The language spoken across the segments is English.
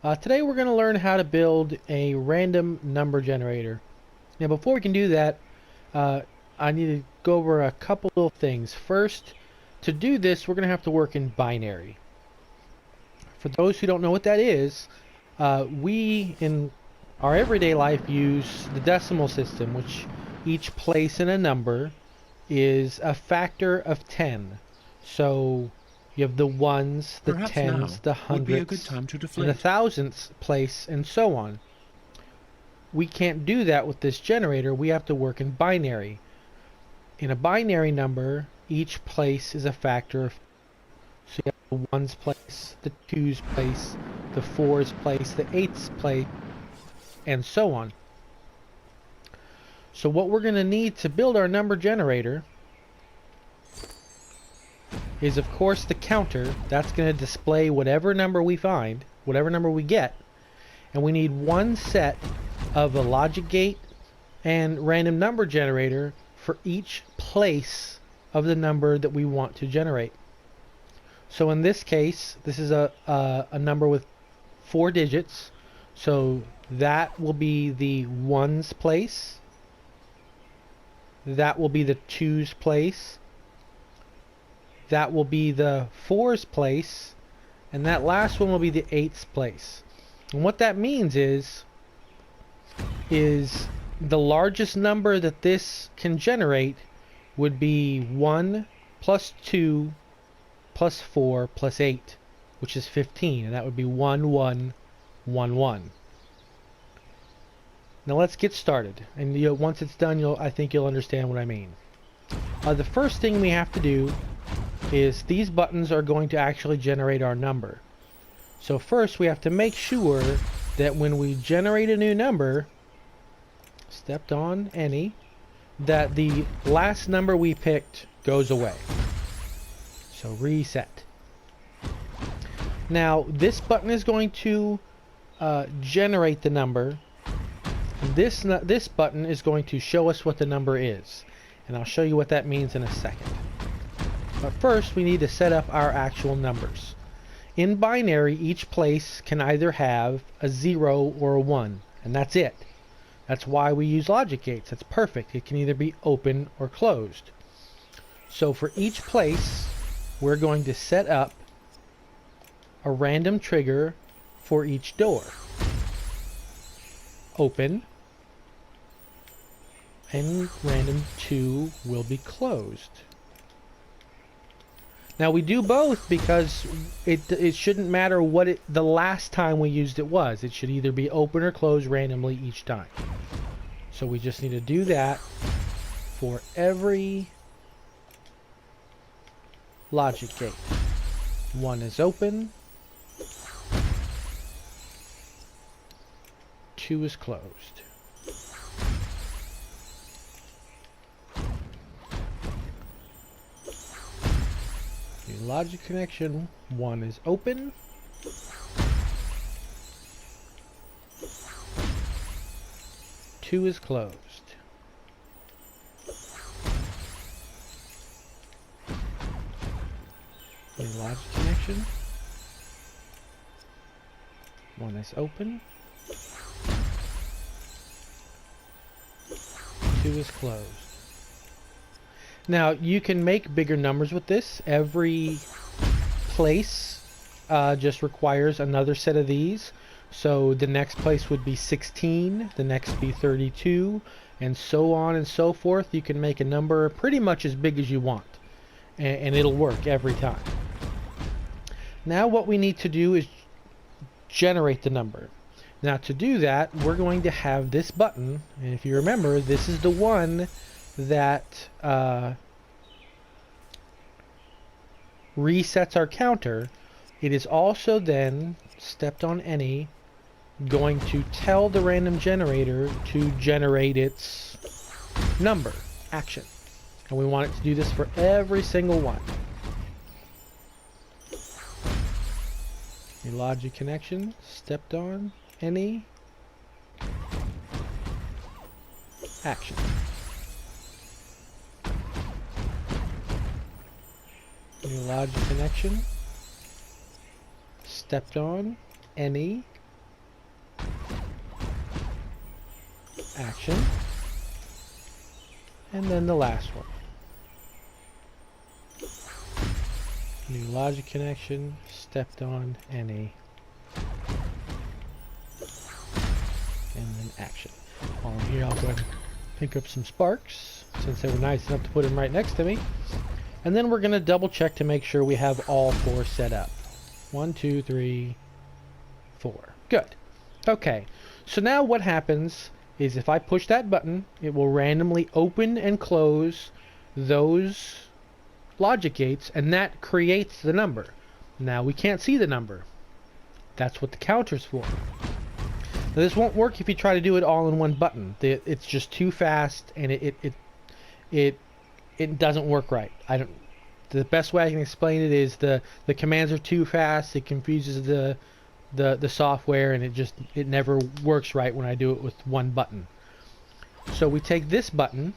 Today we're going to learn how to build a random number generator. Now before we can do that, I need to go over a couple of things. First, to do this we're going to have to work in binary. For those who don't know what that is, we in our everyday life use the decimal system, which each place in a number is a factor of 10. So you have the ones, the Perhaps tens, now the would be a good hundredths, time to and the deflate. thousandths place, and so on. We can't do that with this generator. We have to work in binary. In a binary number, each place is a factor of, so you have the ones place, the twos place, the fours place, the eighths place, and so on. So what we're going to need to build our number generator is, of course, the counter. That's going to display whatever number we find, whatever number we get. And we need one set of a logic gate and random number generator for each place of the number that we want to generate. So in this case, this is a number with 4 digits. So that will be the ones place. That will be the twos place. That will be the fours place. And that last one will be the eighths place. And what that means is the largest number that this can generate would be 1 plus 2 plus 4 plus 8, which is 15, and that would be 1 1 1 1. Now let's get started, and once it's done, I think you'll understand what I mean. The first thing we have to do is these buttons are going to actually generate our number. So first we have to make sure that when we generate a new number, stepped on any, that the last number we picked goes away. So reset. Now this button is going to generate the number. This button is going to show us what the number is, and I'll show you what that means in a second. But first we need to set up our actual numbers. In binary, each place can either have a 0 or a 1, and that's it. That's why we use logic gates. That's perfect. It can either be open or closed. So for each place, we're going to set up a random trigger for each door. Open, and random 2 will be closed. Now we do both because it shouldn't matter what the last time we used it was. It should either be open or closed randomly each time. So we just need to do that for every logic gate. 1 is open. 2 is closed. New logic connection. 1 is open. 2 is closed. New logic connection. 1 is open. 2 is closed. Now you can make bigger numbers with this. Every place just requires another set of these. So the next place would be 16, the next be 32, and so on and so forth. You can make a number pretty much as big as you want, and it'll work every time. Now what we need to do is generate the number. Now to do that, we're going to have this button, and if you remember, this is the one that resets our counter. It is also then, stepped on any, going to tell the random generator to generate its number, action. And we want it to do this for every single one. A logic connection, stepped on any, action. New logic connection, stepped on any, action, and then the last one. New logic connection, stepped on any, and then action. While I'm here, I'll go ahead and pick up some sparks, since they were nice enough to put them right next to me. And then we're going to double check to make sure we have all 4 set up. 1, 2, 3, 4. Good. Okay, so now what happens is if I push that button, it will randomly open and close those logic gates, and that creates the number. Now we can't see the number. That's what the counter's for. Now this won't work if you try to do it all in one button. It's just too fast, and it doesn't work right. The best way I can explain it is the commands are too fast. It confuses the software, and it never works right when I do it with one button. So we take this button,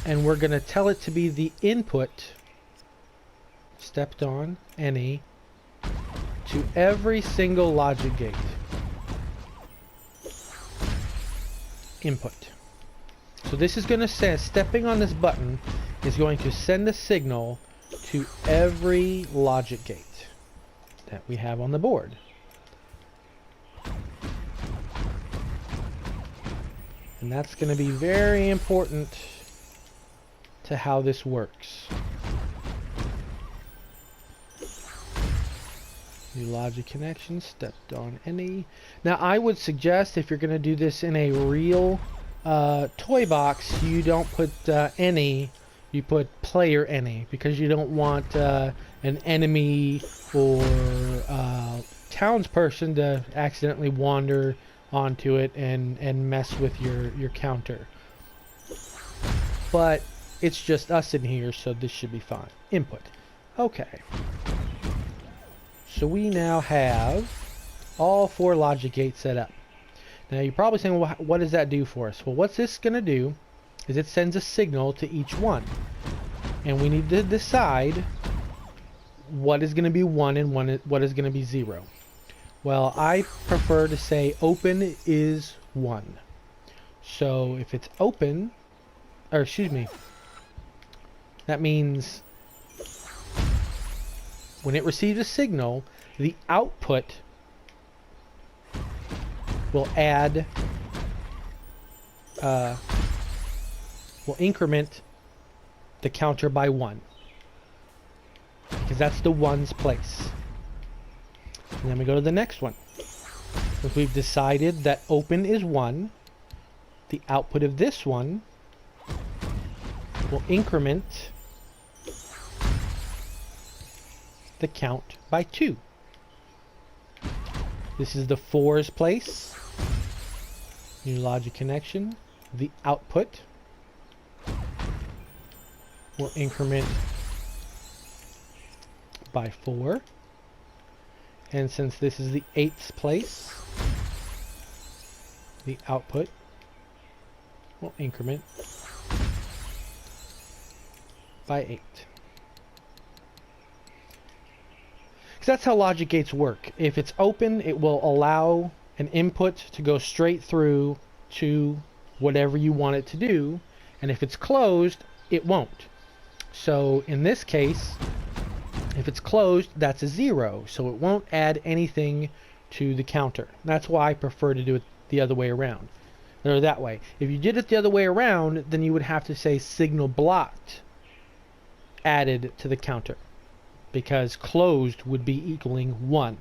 and we're going to tell it to be the input, stepped on any, to every single logic gate. Input. So this is going to say, stepping on this button is going to send a signal to every logic gate that we have on the board. And that's going to be very important to how this works. New logic connection, stepped on any. Now I would suggest if you're going to do this in a real toy box, you don't put any, you put player any, because you don't want an enemy or townsperson to accidentally wander onto it and mess with your counter. But it's just us in here, so this should be fine. Input. Okay. So we now have all 4 logic gates set up. Now you're probably saying, well, what does that do for us? Well, what's this going to do is it sends a signal to each one. And we need to decide what is going to be 1 and what is going to be 0. Well, I prefer to say open is 1. So if it's open, or excuse me, that means when it receives a signal, the output will add, will increment the counter by 1, because that's the 1's place. And then we go to the next one. If we've decided that open is 1, the output of this one will increment the count by 2. This is the 4's place. New logic connection. The output will increment by 4. And since this is the 8's place, the output will increment by 8. That's how logic gates work. If it's open, it will allow an input to go straight through to whatever you want it to do, and if it's closed, it won't. So in this case, if it's closed, that's a 0, so it won't add anything to the counter. That's why I prefer to do it the other way around, or that way. If you did it the other way around, then you would have to say signal blocked added to the counter, because closed would be equaling 1.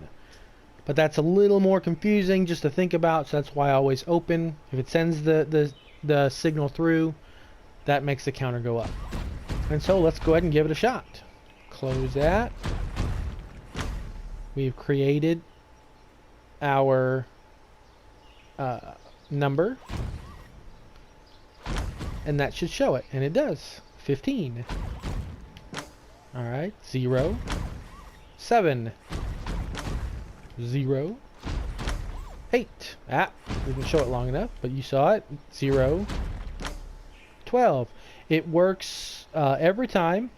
But that's a little more confusing just to think about, so that's why I always open. If it sends the signal through, that makes the counter go up. And so let's go ahead and give it a shot. Close that. We've created our number, and that should show it, and it does. 15. Alright, 0, 7, 0, 8. Didn't show it long enough, but you saw it. 0, 12. It works every time.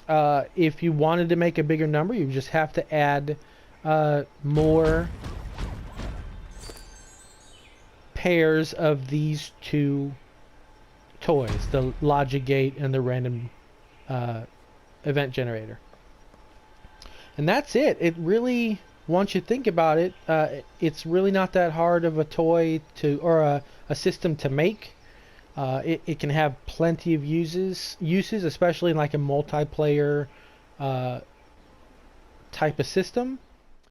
If you wanted to make a bigger number, you just have to add more pairs of these two toys, the logic gate and the random event generator. And that's it. It really, once you think about it, it's really not that hard of a toy to, or a system to make. It can have plenty of uses, especially in like a multiplayer type of system.